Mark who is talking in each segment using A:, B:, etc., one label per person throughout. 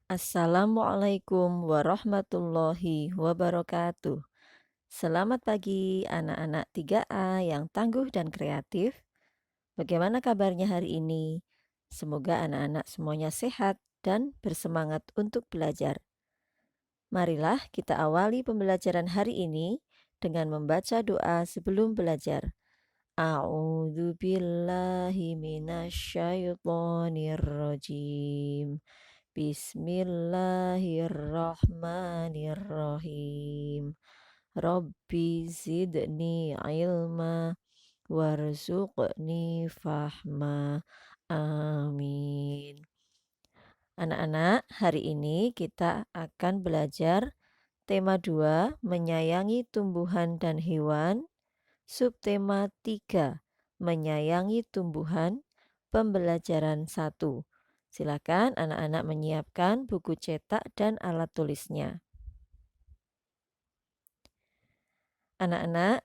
A: Assalamualaikum warahmatullahi wabarakatuh. Selamat pagi anak-anak 3A yang tangguh dan kreatif. Bagaimana kabarnya hari ini? Semoga anak-anak semuanya sehat dan bersemangat untuk belajar. Marilah kita awali pembelajaran hari ini dengan membaca doa sebelum belajar. A'udzu billahi minasyaitonir rajim. Bismillahirrahmanirrahim. Rabbi zidni ilma warzuqni fahma. Amin. Anak-anak, hari ini kita akan belajar tema 2, menyayangi tumbuhan dan hewan. Subtema 3, menyayangi tumbuhan. Pembelajaran 1. Silakan anak-anak menyiapkan buku cetak dan alat tulisnya. Anak-anak,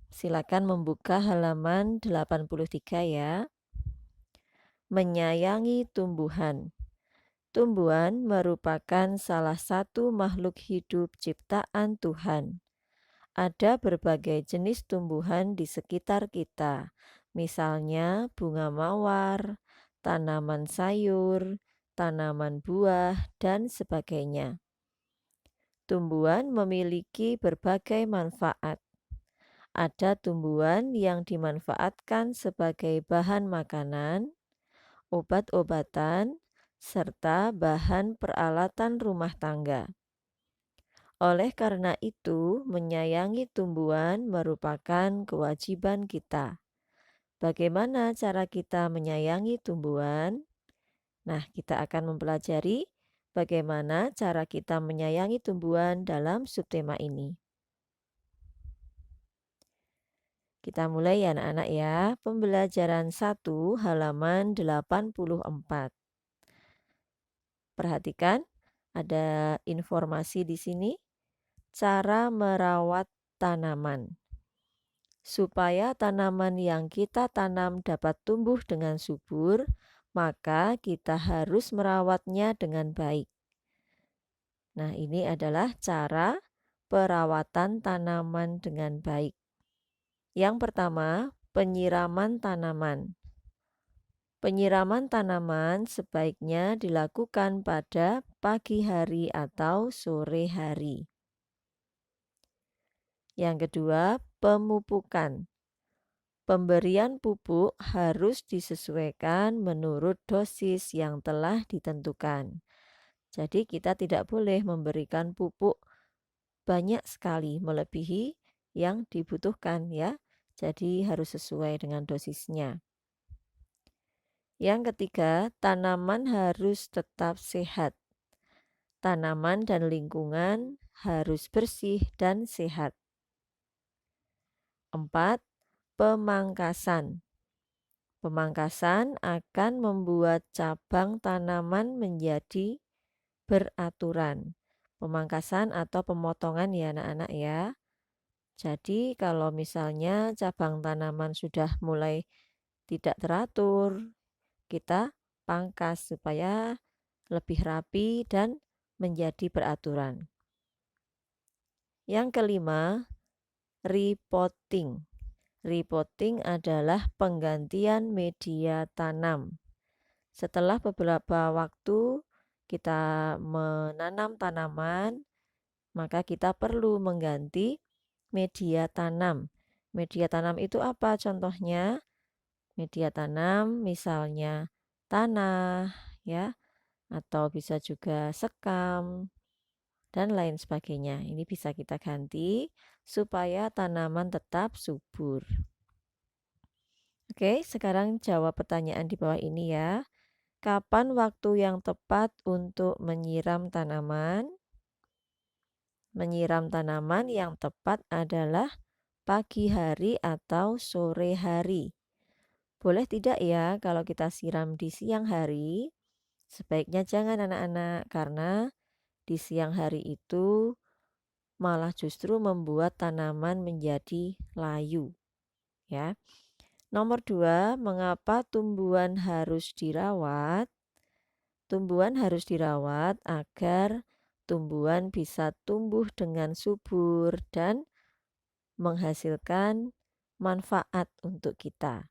A: silakan membuka halaman 83 ya. Menyayangi tumbuhan. Tumbuhan merupakan salah satu makhluk hidup ciptaan Tuhan. Ada berbagai jenis tumbuhan di sekitar kita, misalnya bunga mawar, tanaman sayur, tanaman buah, dan sebagainya. Tumbuhan memiliki berbagai manfaat. Ada tumbuhan yang dimanfaatkan sebagai bahan makanan, obat-obatan, serta bahan peralatan rumah tangga. Oleh karena itu, menyayangi tumbuhan merupakan kewajiban kita. Bagaimana cara kita menyayangi tumbuhan? Nah, kita akan mempelajari bagaimana cara kita menyayangi tumbuhan dalam subtema ini. Kita mulai ya anak-anak ya. Pembelajaran 1 halaman 84. Perhatikan, ada informasi di sini. Cara merawat tanaman. Supaya tanaman yang kita tanam dapat tumbuh dengan subur, maka kita harus merawatnya dengan baik. Nah, ini adalah cara perawatan tanaman dengan baik. Yang pertama, penyiraman tanaman. Penyiraman tanaman sebaiknya dilakukan pada pagi hari atau sore hari. Yang kedua, pemupukan. Pemberian pupuk harus disesuaikan menurut dosis yang telah ditentukan. Jadi kita tidak boleh memberikan pupuk banyak sekali melebihi yang dibutuhkan ya. Jadi harus sesuai dengan dosisnya. Yang ketiga, tanaman harus tetap sehat. Tanaman dan lingkungan harus bersih dan sehat. 4. Pemangkasan. Pemangkasan akan membuat cabang tanaman menjadi beraturan. Pemangkasan atau pemotongan ya anak-anak ya. Jadi kalau misalnya cabang tanaman sudah mulai tidak teratur, kita pangkas supaya lebih rapi dan menjadi beraturan. Yang kelima, repotting. Repotting adalah penggantian media tanam. Setelah beberapa waktu kita menanam tanaman, maka kita perlu mengganti media tanam. Media tanam itu apa contohnya? Media tanam misalnya tanah ya, atau bisa juga sekam dan lain sebagainya. Ini bisa kita ganti supaya tanaman tetap subur. Oke, sekarang jawab pertanyaan di bawah ini ya. Kapan waktu yang tepat untuk menyiram tanaman? Menyiram tanaman yang tepat adalah pagi hari atau sore hari. Boleh tidak ya kalau kita siram di siang hari? Sebaiknya jangan anak-anak, karena di siang hari itu malah justru membuat tanaman menjadi layu. Ya. Nomor 2, mengapa tumbuhan harus dirawat? tumbuhan harus dirawat agar tumbuhan bisa tumbuh dengan subur dan menghasilkan manfaat untuk kita.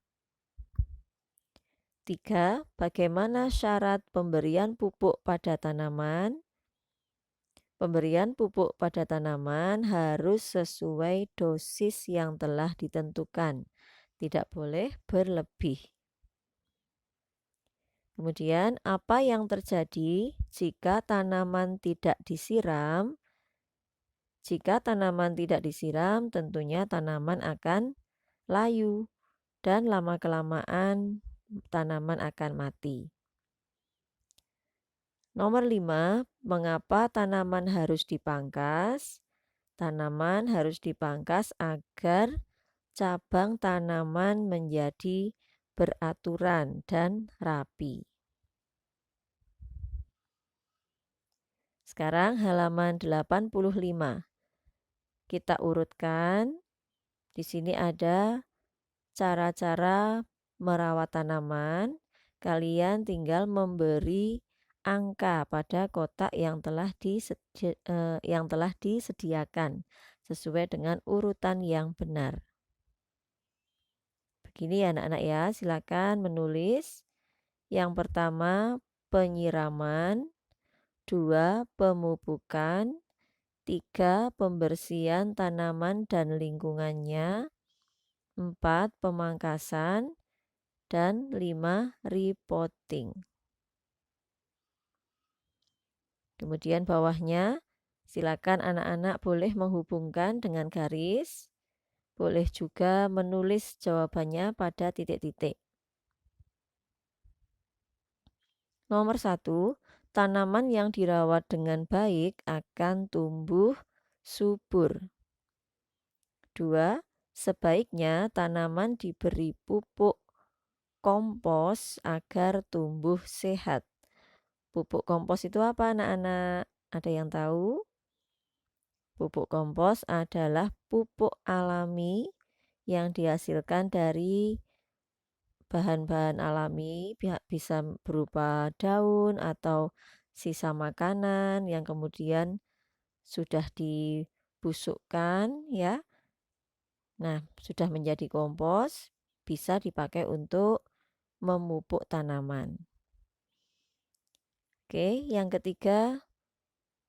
A: 3. Bagaimana syarat pemberian pupuk pada tanaman? Pemberian pupuk pada tanaman harus sesuai dosis yang telah ditentukan, tidak boleh berlebih. Kemudian, apa yang terjadi jika tanaman tidak disiram? Jika tanaman tidak disiram, tentunya tanaman akan layu dan lama-kelamaan tanaman akan mati. Nomor 5, mengapa tanaman harus dipangkas? Tanaman harus dipangkas agar cabang tanaman menjadi beraturan dan rapi. Sekarang halaman 85. Kita urutkan. Di sini ada cara-cara merawat tanaman. Kalian tinggal memberi angka pada kotak yang telah disediakan sesuai dengan urutan yang benar. Begini ya anak-anak ya, silakan menulis. Yang pertama penyiraman, 2 pemupukan, 3 pembersihan tanaman dan lingkungannya, 4 pemangkasan, dan 5 repotting. Kemudian bawahnya, silakan anak-anak boleh menghubungkan dengan garis, boleh juga menulis jawabannya pada titik-titik. Nomor 1, tanaman yang dirawat dengan baik akan tumbuh subur. 2, sebaiknya tanaman diberi pupuk kompos agar tumbuh sehat. Pupuk kompos itu apa anak-anak? Ada yang tahu? Pupuk kompos adalah pupuk alami yang dihasilkan dari bahan-bahan alami, bisa berupa daun atau sisa makanan yang kemudian sudah dibusukkan ya. Nah, sudah menjadi kompos, bisa dipakai untuk memupuk tanaman. Oke, yang ketiga,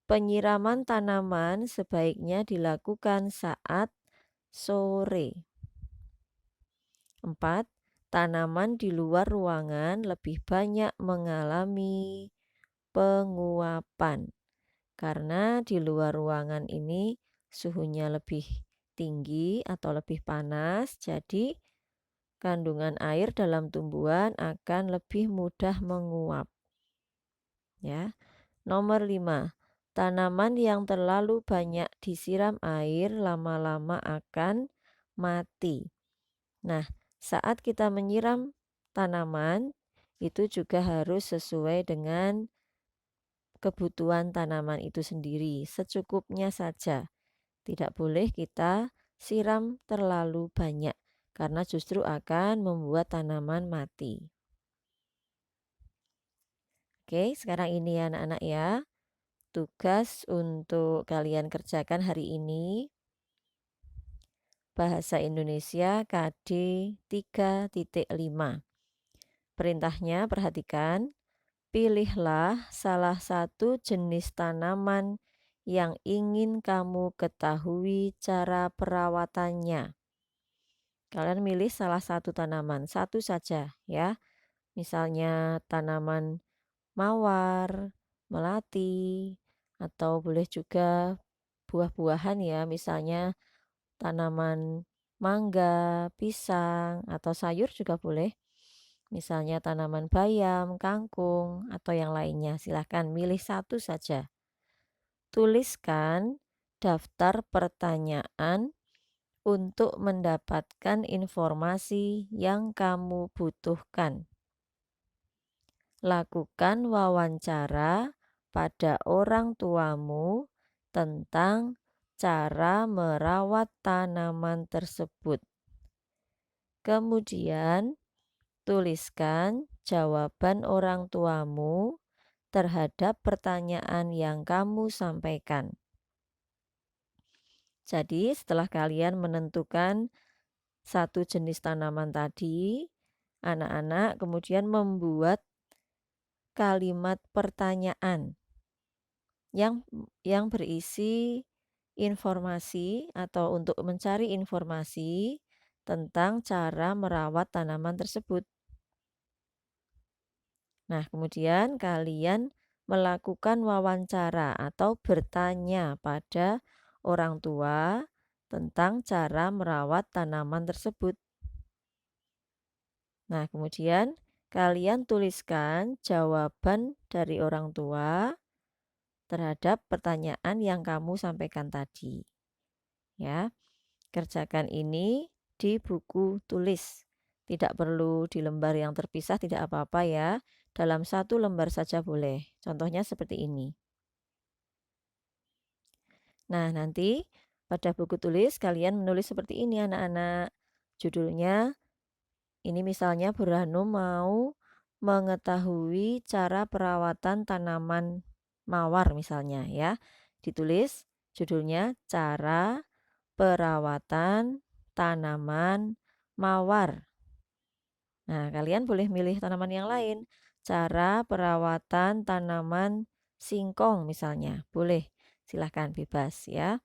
A: penyiraman tanaman sebaiknya dilakukan saat sore. 4. Tanaman di luar ruangan lebih banyak mengalami penguapan. Karena di luar ruangan ini suhunya lebih tinggi atau lebih panas, jadi kandungan air dalam tumbuhan akan lebih mudah menguap. Ya. Nomor 5. Tanaman yang terlalu banyak disiram air lama-lama akan mati. Nah, saat kita menyiram tanaman itu juga harus sesuai dengan kebutuhan tanaman itu sendiri, secukupnya saja. Tidak boleh kita siram terlalu banyak karena justru akan membuat tanaman mati. Oke, sekarang ini ya anak-anak ya. Tugas untuk kalian kerjakan hari ini. Bahasa Indonesia KD 3.5. Perintahnya perhatikan. Pilihlah salah satu jenis tanaman yang ingin kamu ketahui cara perawatannya. Kalian milih salah satu tanaman, satu saja ya. Misalnya tanaman mawar, melati, atau boleh juga buah-buahan ya, misalnya tanaman mangga, pisang, atau sayur juga boleh. Misalnya tanaman bayam, kangkung, atau yang lainnya. Silahkan milih satu saja. Tuliskan daftar pertanyaan untuk mendapatkan informasi yang kamu butuhkan. Lakukan wawancara pada orang tuamu tentang cara merawat tanaman tersebut. Kemudian, tuliskan jawaban orang tuamu terhadap pertanyaan yang kamu sampaikan. Jadi, setelah kalian menentukan satu jenis tanaman tadi, anak-anak kemudian membuat kalimat pertanyaan yang berisi informasi atau untuk mencari informasi tentang cara merawat tanaman tersebut. Nah, kemudian kalian melakukan wawancara atau bertanya pada orang tua tentang cara merawat tanaman tersebut. Nah, kemudian kalian tuliskan jawaban dari orang tua terhadap pertanyaan yang kamu sampaikan tadi. Ya, kerjakan ini di buku tulis. Tidak perlu di lembar yang terpisah, tidak apa-apa ya. Dalam satu lembar saja boleh. Contohnya seperti ini. Nah, nanti pada buku tulis kalian menulis seperti ini anak-anak. Judulnya, ini misalnya Burhanum mau mengetahui cara perawatan tanaman mawar misalnya ya. Ditulis judulnya cara perawatan tanaman mawar. Nah, kalian boleh milih tanaman yang lain. Cara perawatan tanaman singkong misalnya. Boleh, silahkan bebas ya.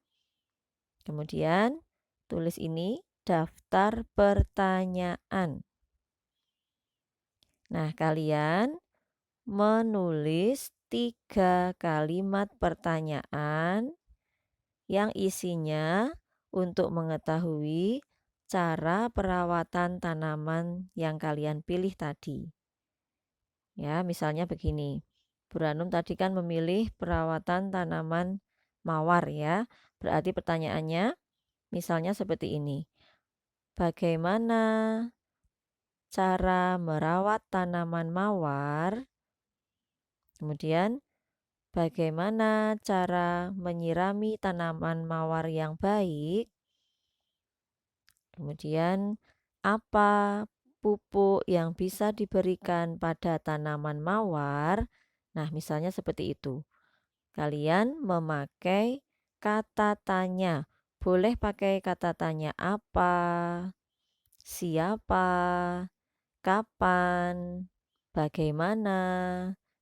A: Kemudian tulis ini daftar pertanyaan. Nah, kalian menulis 3 kalimat pertanyaan yang isinya untuk mengetahui cara perawatan tanaman yang kalian pilih tadi. Ya, misalnya begini. Burhanum tadi kan memilih perawatan tanaman mawar ya. Berarti pertanyaannya misalnya seperti ini. Bagaimana cara merawat tanaman mawar? Kemudian bagaimana cara menyirami tanaman mawar yang baik? Kemudian, apa pupuk yang bisa diberikan pada tanaman mawar? Nah, misalnya seperti itu. Kalian memakai kata tanya. Boleh pakai kata tanya apa, siapa, kapan, bagaimana,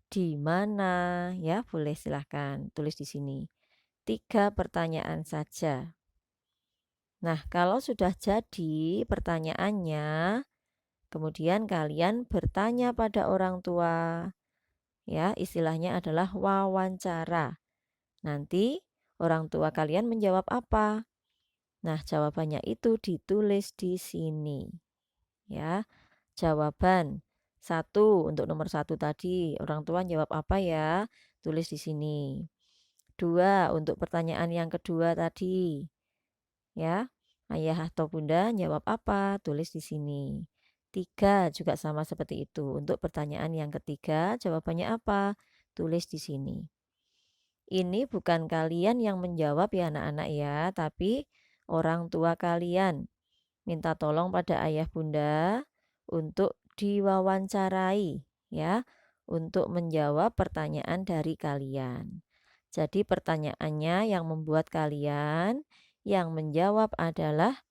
A: di mana, ya boleh silahkan tulis di sini. 3 pertanyaan saja. Nah, kalau sudah jadi pertanyaannya, kemudian kalian bertanya pada orang tua. Ya, istilahnya adalah wawancara. Nanti orang tua kalian menjawab apa? Nah, jawabannya itu ditulis di sini. Ya, jawaban 1 untuk nomor 1 tadi, orang tua jawab apa ya? Tulis di sini. 2 untuk pertanyaan yang kedua tadi. Ya, ayah atau bunda jawab apa? Tulis di sini. 3 juga sama seperti itu. Untuk pertanyaan yang ketiga, jawabannya apa? Tulis di sini. Ini bukan kalian yang menjawab ya anak-anak ya, tapi orang tua kalian. Minta tolong pada ayah bunda untuk diwawancarai ya, untuk menjawab pertanyaan dari kalian. Jadi pertanyaannya yang membuat kalian, yang menjawab adalah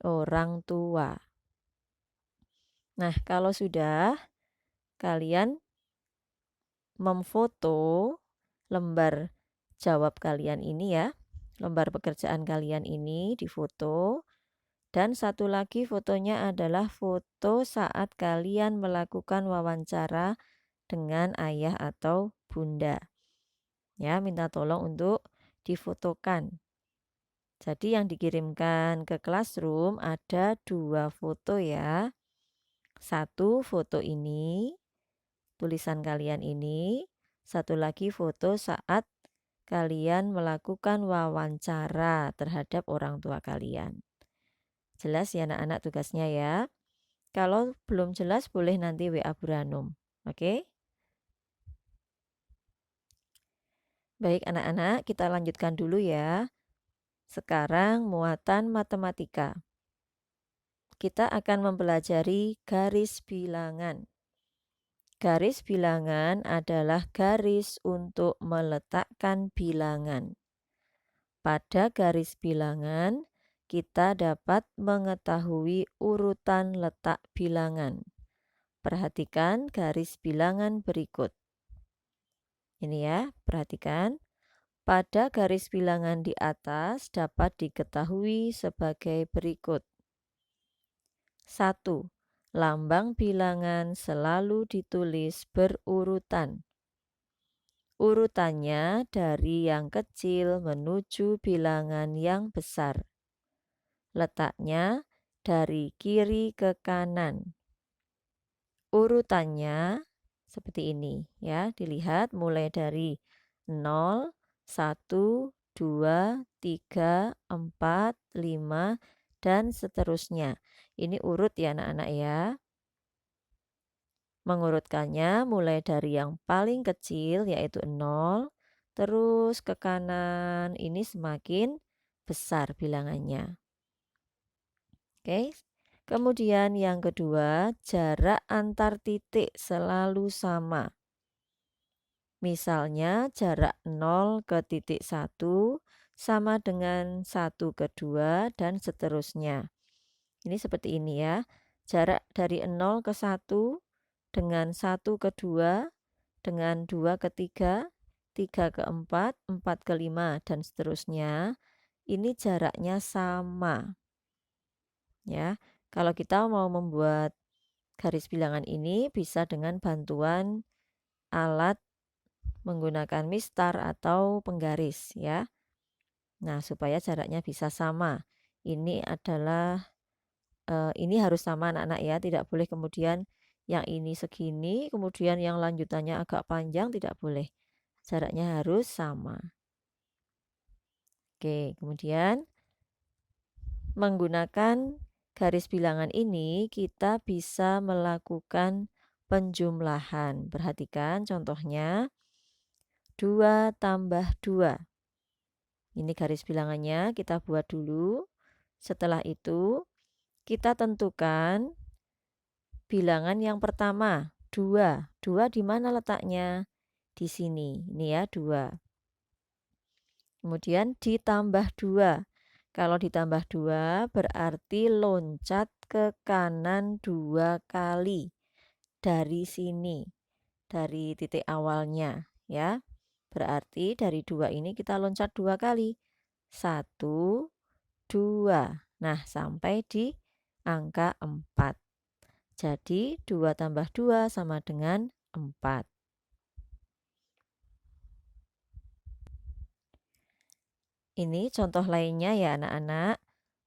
A: orang tua. Nah, kalau sudah kalian memfoto lembar jawab kalian ini ya, lembar pekerjaan kalian ini difoto. Dan satu lagi fotonya adalah foto saat kalian melakukan wawancara dengan ayah atau bunda. Ya, minta tolong untuk difotokan. Jadi yang dikirimkan ke classroom ada 2 foto ya. 1 foto ini, tulisan kalian ini. 1 lagi foto saat kalian melakukan wawancara terhadap orang tua kalian. Jelas ya anak-anak tugasnya ya. Kalau belum jelas boleh nanti WA Burhanum. Oke? Baik anak-anak, kita lanjutkan dulu ya. Sekarang muatan matematika. Kita akan mempelajari garis bilangan. Garis bilangan adalah garis untuk meletakkan bilangan. Pada garis bilangan, kita dapat mengetahui urutan letak bilangan. Perhatikan garis bilangan berikut. Ini ya, perhatikan. Pada garis bilangan di atas dapat diketahui sebagai berikut. 1. Lambang bilangan selalu ditulis berurutan. Urutannya dari yang kecil menuju bilangan yang besar. Letaknya dari kiri ke kanan. Urutannya seperti ini ya, dilihat mulai dari 0, 1, 2, 3, 4, 5, dan seterusnya. Ini urut ya anak-anak ya. Mengurutkannya mulai dari yang paling kecil yaitu 0, terus ke kanan ini semakin besar bilangannya. Oke. Kemudian yang kedua, jarak antar titik selalu sama. Misalnya jarak 0 ke titik 1 sama dengan 1 ke 2 dan seterusnya. Ini seperti ini ya. Jarak dari 0 ke 1 dengan 1 ke 2 dengan 2 ke 3, 3 ke 4, 4 ke 5 dan seterusnya. Ini jaraknya sama. Ya. Kalau kita mau membuat garis bilangan ini bisa dengan bantuan alat menggunakan mistar atau penggaris ya. Nah, supaya jaraknya bisa sama. Ini adalah ini harus sama anak-anak ya, tidak boleh kemudian yang ini segini, kemudian yang lanjutannya agak panjang, tidak boleh. Jaraknya harus sama. Oke, kemudian menggunakan garis bilangan ini kita bisa melakukan penjumlahan. Perhatikan contohnya 2 tambah 2. Ini garis bilangannya kita buat dulu. Setelah itu kita tentukan bilangan yang pertama 2. 2 di mana letaknya? Di sini. Ini ya 2. Kemudian ditambah 2. Kalau ditambah 2 berarti loncat ke kanan 2 kali dari sini, dari titik awalnya ya. Berarti dari 2 ini kita loncat 2 kali. 1, 2. Nah, sampai di angka 4. Jadi 2 tambah 2 sama dengan 4. Ini contoh lainnya ya anak-anak.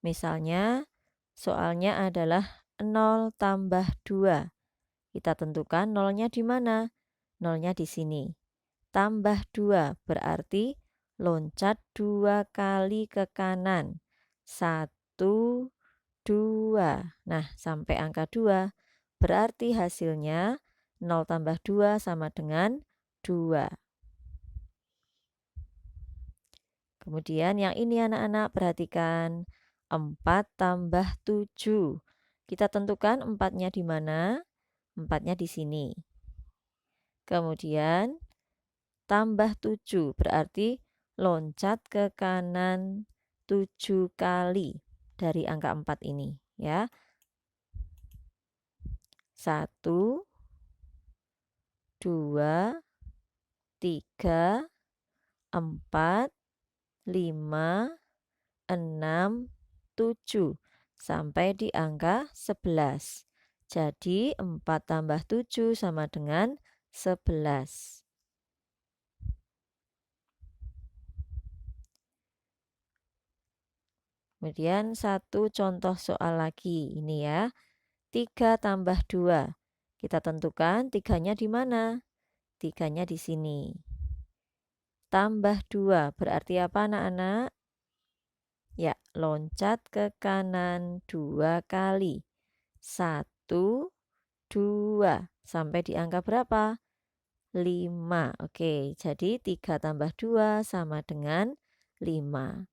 A: Misalnya soalnya adalah 0 tambah 2. Kita tentukan nolnya di mana? Nolnya di sini. Tambah 2 berarti loncat 2 kali ke kanan. 1, 2. Nah, sampai angka 2. Berarti hasilnya 0 tambah 2 sama dengan 2. Kemudian yang ini anak-anak perhatikan. 4 tambah 7. Kita tentukan 4-nya di mana? 4-nya di sini. Kemudian tambah 7 berarti loncat ke kanan 7 kali dari angka 4 ini ya. 1, 2, 3, 4, 5, 6, 7 sampai di angka 11. Jadi 4 tambah 7 sama dengan 11. Kemudian satu contoh soal lagi ini ya. 3 tambah 2. Kita tentukan 3-nya di mana? 3-nya di sini. Tambah 2 berarti apa anak-anak? Ya, loncat ke kanan 2 kali. 1, 2. Sampai di angka berapa? 5. Oke, jadi 3 tambah 2 sama dengan 5.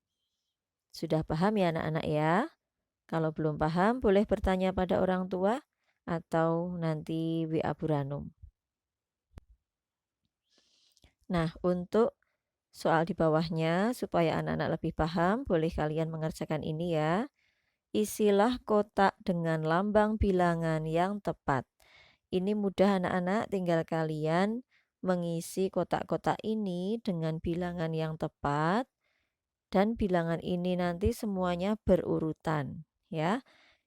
A: Sudah paham ya anak-anak ya? Kalau belum paham boleh bertanya pada orang tua atau nanti WA Bu Ranum. Nah, untuk soal di bawahnya, supaya anak-anak lebih paham, boleh kalian mengerjakan ini ya. Isilah kotak dengan lambang bilangan yang tepat. Ini mudah anak-anak, tinggal kalian mengisi kotak-kotak ini dengan bilangan yang tepat. Dan bilangan ini nanti semuanya berurutan ya.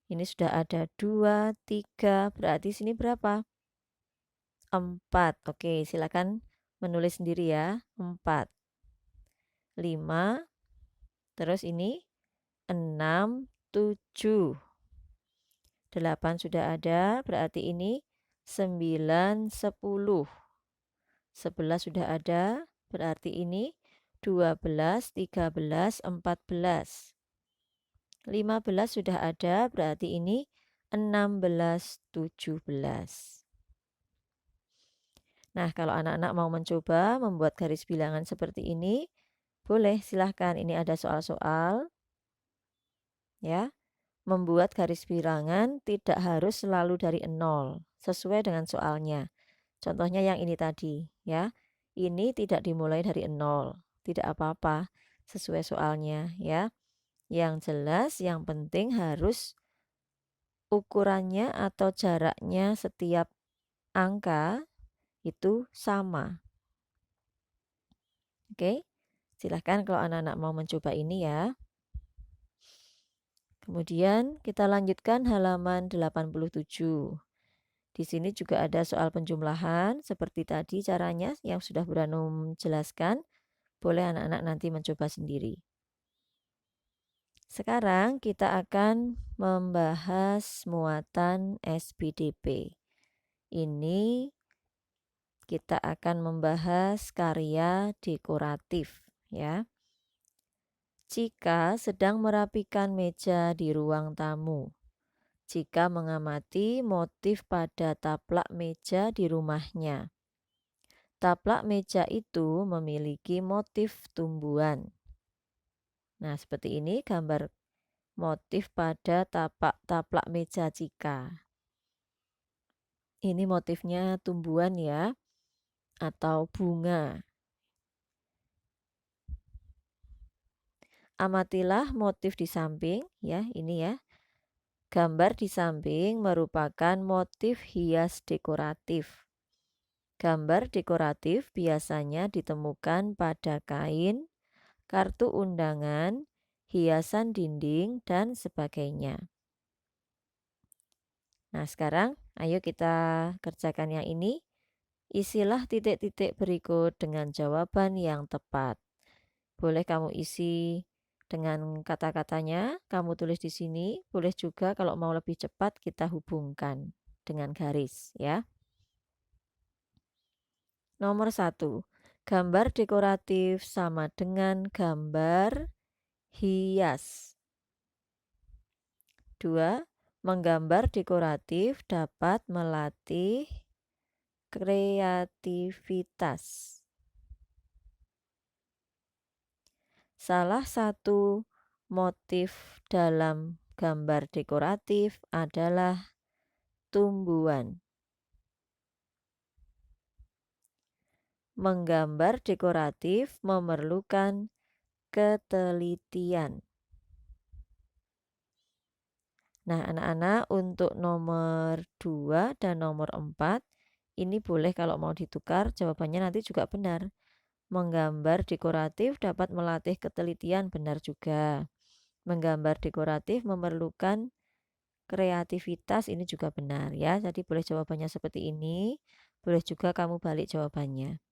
A: Ini sudah ada 2, 3, berarti sini berapa? 4. Oke, silakan menulis sendiri ya. 4, 5, terus ini 6, 7, 8 sudah ada, berarti ini 9, 10. 11 sudah ada, berarti ini 12, 13, 14. 15 sudah ada, berarti ini 16, 17. Nah, kalau anak-anak mau mencoba membuat garis bilangan seperti ini, boleh silahkan. Ini ada soal-soal ya. Membuat garis bilangan tidak harus selalu dari 0, sesuai dengan soalnya. Contohnya yang ini tadi ya. Ini tidak dimulai dari 0, tidak apa-apa, sesuai soalnya ya. Yang jelas yang penting harus ukurannya atau jaraknya setiap angka itu sama. Oke, silahkan kalau anak-anak mau mencoba ini ya. Kemudian kita lanjutkan halaman 87. Di sini juga ada soal penjumlahan seperti tadi caranya yang sudah Bu Ranum jelaskan. Boleh anak-anak nanti mencoba sendiri. Sekarang kita akan membahas muatan SPDP. Ini kita akan membahas karya dekoratif ya. Jika sedang merapikan meja di ruang tamu. Jika mengamati motif pada taplak meja di rumahnya. Taplak meja itu memiliki motif tumbuhan. Nah, seperti ini gambar motif pada taplak meja jika. Ini motifnya tumbuhan ya, atau bunga. Amatilah motif di samping ya, ini ya. Gambar di samping merupakan motif hias dekoratif. Gambar dekoratif biasanya ditemukan pada kain, kartu undangan, hiasan dinding, dan sebagainya. Nah, sekarang ayo kita kerjakan yang ini. Isilah titik-titik berikut dengan jawaban yang tepat. Boleh kamu isi dengan kata-katanya, kamu tulis di sini. Boleh juga kalau mau lebih cepat kita hubungkan dengan garis ya. Nomor 1. Gambar dekoratif sama dengan gambar hias. 2. Menggambar dekoratif dapat melatih kreativitas. Salah satu motif dalam gambar dekoratif adalah tumbuhan. Menggambar dekoratif memerlukan ketelitian. Nah, anak-anak untuk nomor 2 dan nomor 4 ini boleh kalau mau ditukar jawabannya nanti juga benar. Menggambar dekoratif dapat melatih ketelitian, benar juga. Menggambar dekoratif memerlukan kreativitas, ini juga benar ya. Jadi boleh jawabannya seperti ini. Boleh juga kamu balik jawabannya.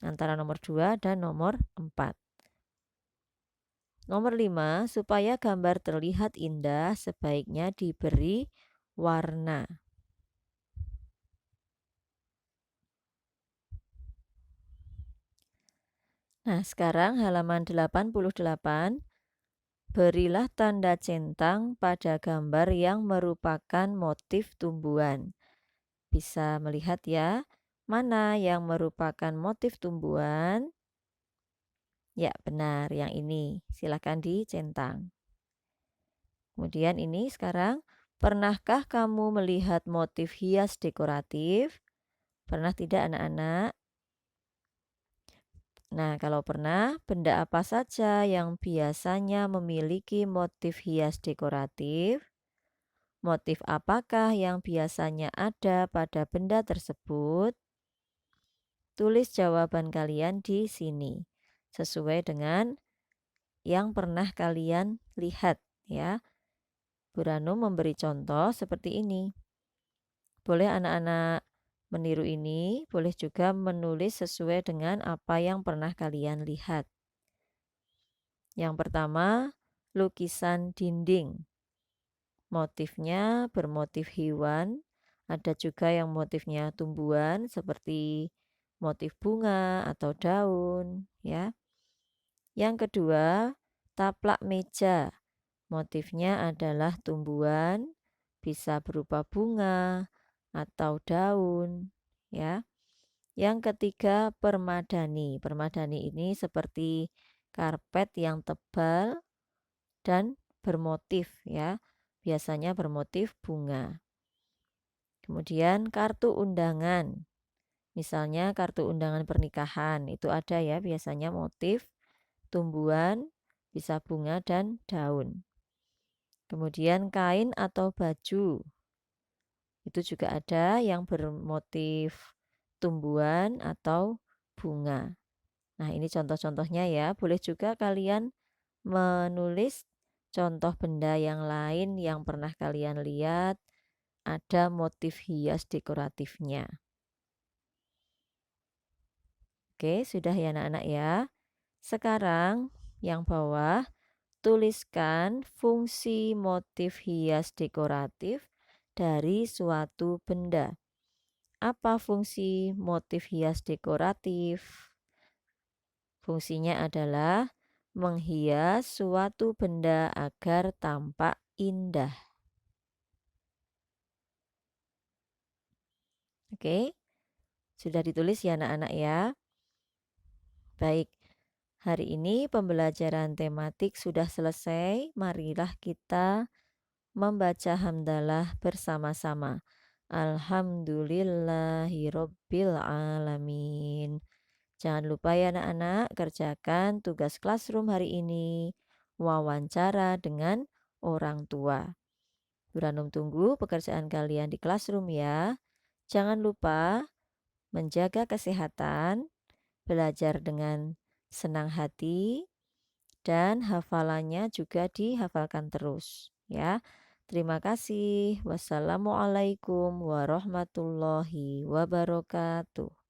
A: Antara nomor 2 dan nomor 4. Nomor 5, supaya gambar terlihat indah sebaiknya diberi warna. Nah, sekarang halaman 88. Berilah tanda centang pada gambar yang merupakan motif tumbuhan. Bisa melihat ya, mana yang merupakan motif tumbuhan? Ya, benar, yang ini. Silakan dicentang. Kemudian ini sekarang, pernahkah kamu melihat motif hias dekoratif? Pernah tidak anak-anak? Nah, kalau pernah, benda apa saja yang biasanya memiliki motif hias dekoratif? Motif apakah yang biasanya ada pada benda tersebut? Tulis jawaban kalian di sini sesuai dengan yang pernah kalian lihat ya. Bu Ranu memberi contoh seperti ini. Boleh anak-anak meniru ini, boleh juga menulis sesuai dengan apa yang pernah kalian lihat. Yang pertama, lukisan dinding. Motifnya bermotif hewan, ada juga yang motifnya tumbuhan seperti motif bunga atau daun, ya. Yang kedua, taplak meja. Motifnya adalah tumbuhan, bisa berupa bunga atau daun, ya. Yang ketiga, permadani. Permadani ini seperti karpet yang tebal dan bermotif ya. Biasanya bermotif bunga. Kemudian kartu undangan. Misalnya kartu undangan pernikahan, itu ada ya biasanya motif tumbuhan, bisa bunga dan daun. Kemudian kain atau baju. Itu juga ada yang bermotif tumbuhan atau bunga. Nah, ini contoh-contohnya ya. Boleh juga kalian menulis contoh benda yang lain yang pernah kalian lihat ada motif hias dekoratifnya. Oke, sudah ya anak-anak ya. Sekarang yang bawah tuliskan fungsi motif hias dekoratif dari suatu benda. Apa fungsi motif hias dekoratif? Fungsinya adalah menghias suatu benda agar tampak indah. Oke, sudah ditulis ya anak-anak ya. Baik, hari ini pembelajaran tematik sudah selesai. Marilah kita membaca hamdalah bersama-sama. Alhamdulillahirobbil alamin. Jangan lupa ya anak-anak, kerjakan tugas classroom hari ini. Wawancara dengan orang tua. Buranum tunggu pekerjaan kalian di classroom ya. Jangan lupa menjaga kesehatan, belajar dengan senang hati, dan hafalannya juga dihafalkan terus ya. Terima kasih. Wassalamualaikum warahmatullahi wabarakatuh.